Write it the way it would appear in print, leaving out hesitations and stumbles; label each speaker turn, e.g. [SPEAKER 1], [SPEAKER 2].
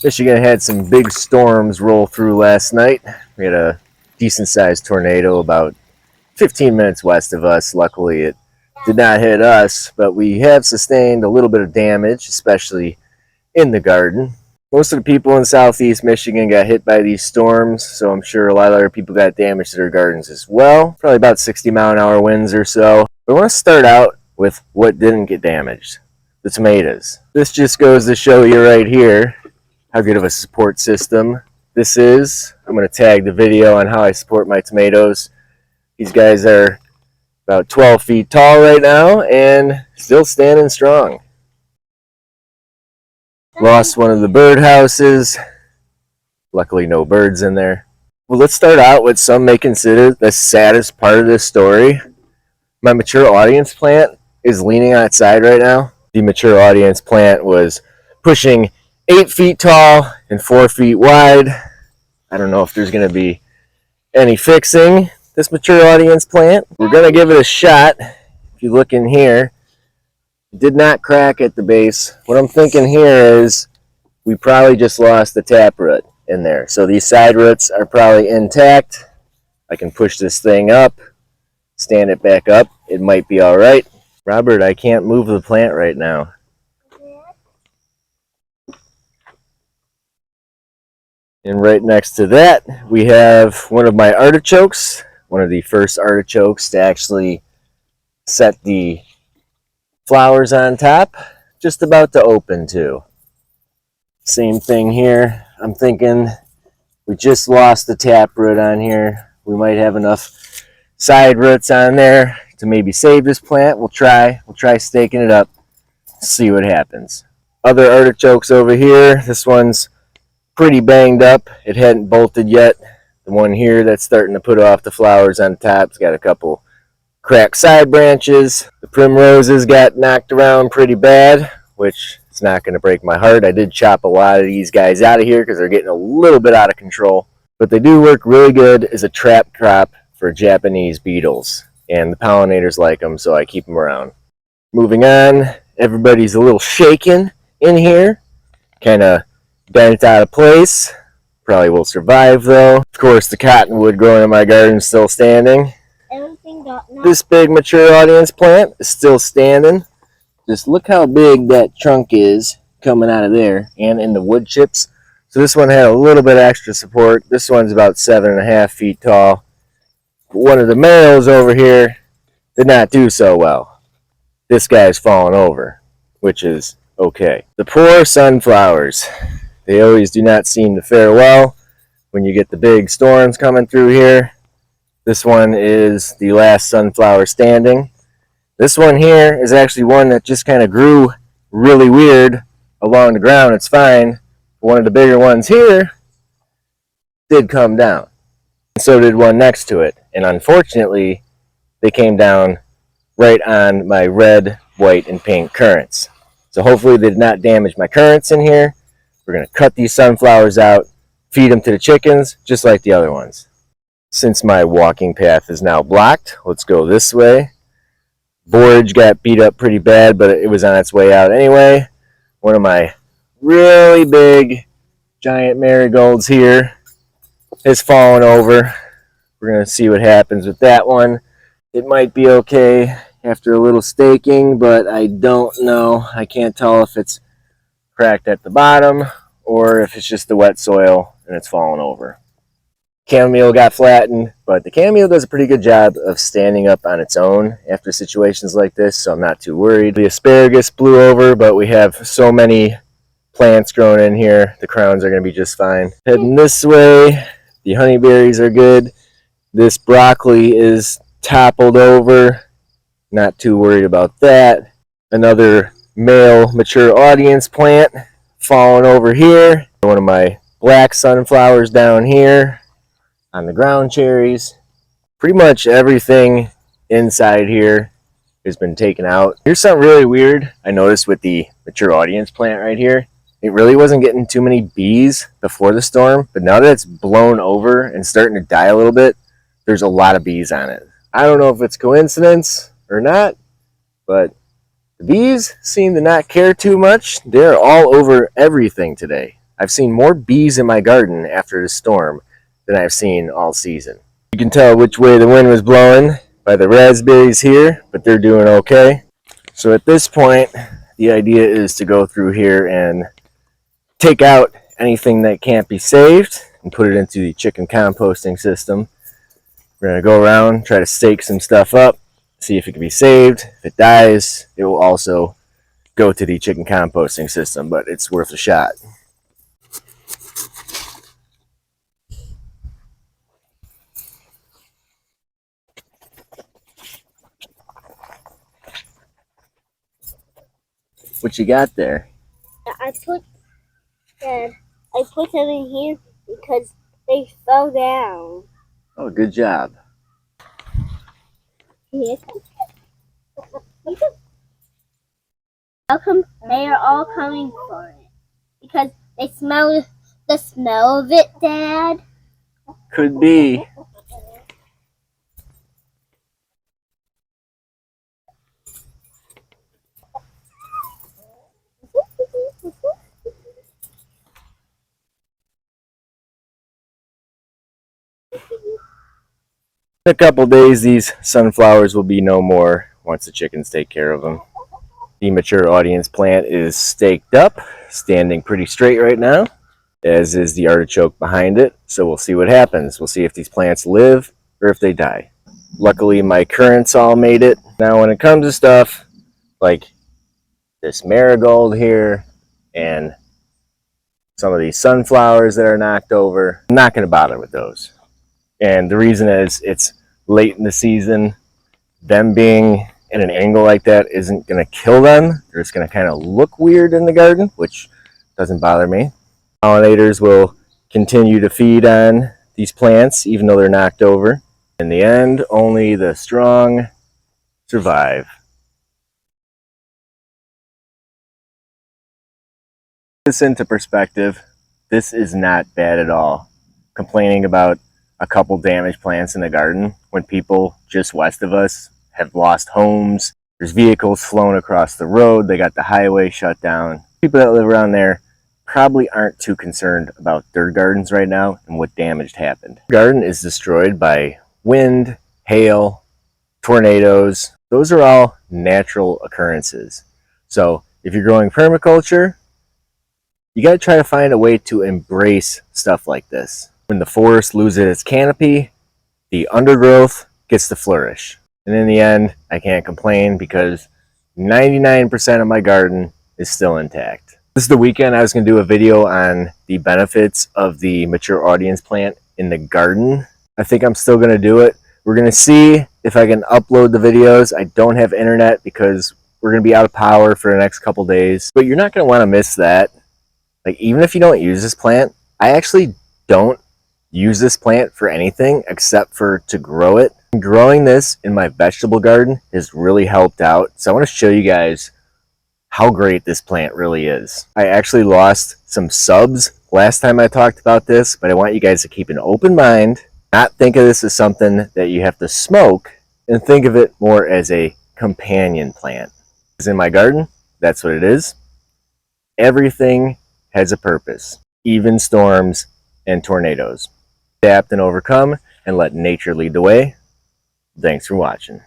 [SPEAKER 1] Michigan had some big storms roll through last night. We had a decent sized tornado about 15 minutes west of us. Luckily, it did not hit us, but we have sustained a little bit of damage, especially in the garden. Most of the people in southeast Michigan got hit by these storms, so I'm sure a lot of other people got damage to their gardens as well. Probably about 60-mile-an-hour winds or so. But I want to start out with what didn't get damaged: the tomatoes. This just goes to show you right here how good of a support system this is. I'm going to tag the video on how I support my tomatoes. These guys are about 12 feet tall right now and still standing strong. Lost one of the bird houses. Luckily no birds in there. Well, let's start out with some may consider the saddest part of this story. My mature audience plant is leaning on its side right now. The mature audience plant was pushing 8 feet tall and 4 feet wide. I don't know if there's going to be any fixing this mature audience plant. We're going to give it a shot. If you look in here, it did not crack at the base. What I'm thinking here is we probably just lost the taproot in there. So these side roots are probably intact. I can push this thing up, stand it back up. It might be all right. Robert, I can't move the plant right now. And right next to that, we have one of my artichokes, one of the first artichokes to actually set the flowers on top, just about to open too. Same thing here. I'm thinking we just lost the taproot on here. We might have enough side roots on there to maybe save this plant. We'll try staking it up, see what happens. Other artichokes over here. This one's pretty banged up. It hadn't bolted yet. The one here that's starting to put off the flowers on top's got a couple cracked side branches. The primroses got knocked around pretty bad, which is not going to break my heart. I did chop a lot of these guys out of here because they're getting a little bit out of control. But they do work really good as a trap crop for Japanese beetles. And the pollinators like them, so I keep them around. Moving on, everybody's a little shaken in here. Kind of bent out of place. Probably will survive though. Of course, the cottonwood growing in my garden is still standing. This big mature audience plant is still standing. Just look how big that trunk is coming out of there and in the wood chips. So this one had a little bit extra support. This one's about 7.5 feet tall. One of the males over here did not do so well. This guy's fallen over, which is okay. The poor sunflowers. They always do not seem to fare well when you get the big storms coming through here. This one is the last sunflower standing. This one here is actually one that just kind of grew really weird along the ground. It's fine. One of the bigger ones here did come down. And so did one next to it. And unfortunately, they came down right on my red, white, and pink currants. So hopefully they did not damage my currants in here. We're going to cut these sunflowers out, feed them to the chickens, just like the other ones. Since my walking path is now blocked, let's go this way. Borage got beat up pretty bad, but it was on its way out anyway. One of my really big giant marigolds here has fallen over. We're going to see what happens with that one. It might be okay after a little staking, but I don't know. I can't tell if it's cracked at the bottom or if it's just the wet soil and it's fallen over. Chamomile got flattened, but the chamomile does a pretty good job of standing up on its own after situations like this, so I'm not too worried. The asparagus blew over, but we have so many plants growing in here, the crowns are going to be just fine. Heading this way, the honeyberries are good. This broccoli is toppled over, not too worried about that. Another male mature audience plant falling over here. One of my black sunflowers down here on the ground cherries. Pretty much everything inside here has been taken out. Here's something really weird I noticed with the mature audience plant right here. It really wasn't getting too many bees before the storm, but now that it's blown over and starting to die a little bit, there's a lot of bees on it. I don't know if it's coincidence or not, but the bees seem to not care too much. They're all over everything today. I've seen more bees in my garden after the storm than I've seen all season. You can tell which way the wind was blowing by the raspberries here, but they're doing okay. So at this point, the idea is to go through here and take out anything that can't be saved and put it into the chicken composting system. We're going to go around, try to stake some stuff up, see if it can be saved. If it dies, it will also go to the chicken composting system, but it's worth a shot. What you got there?
[SPEAKER 2] I put them in here because they fell down.
[SPEAKER 1] Oh, good job.
[SPEAKER 2] Yes. They are all coming for it because they smell the smell of it, Dad.
[SPEAKER 1] Could be. In a couple days, these sunflowers will be no more once the chickens take care of them. The mature audience plant is staked up, standing pretty straight right now, as is the artichoke behind it. So we'll see what happens. We'll see if these plants live or if they die. Luckily, my currants all made it. Now, when it comes to stuff like this marigold here and some of these sunflowers that are knocked over, I'm not going to bother with those. And the reason is it's late in the season. Them being in an angle like that isn't going to kill them. They're just going to kind of look weird in the garden, which doesn't bother me. Pollinators will continue to feed on these plants even though they're knocked over. In the end, only the strong survive. This into perspective, this is not bad at all. Complaining about a couple damaged plants in the garden when people just west of us have lost homes. There's vehicles flown across the road. They got the highway shut down. People that live around there probably aren't too concerned about their gardens right now and what damage happened. The garden is destroyed by wind, hail, tornadoes. Those are all natural occurrences. So if you're growing permaculture, you got to try to find a way to embrace stuff like this. When the forest loses its canopy, the undergrowth gets to flourish. And in the end, I can't complain because 99% of my garden is still intact. This is the weekend I was going to do a video on the benefits of the mature audience plant in the garden. I think I'm still going to do it. We're going to see if I can upload the videos. I don't have internet because we're going to be out of power for the next couple days. But you're not going to want to miss that. Like, even if you don't use this plant, I actually don't use this plant for anything except for to grow it. Growing this in my vegetable garden has really helped out. So I want to show you guys how great this plant really is. I actually lost some subs last time I talked about this, but I want you guys to keep an open mind, not think of this as something that you have to smoke, and think of it more as a companion plant. It's in my garden, that's what it is. Everything has a purpose, even storms and tornadoes. Adapt and overcome and let nature lead the way. Thanks for watching.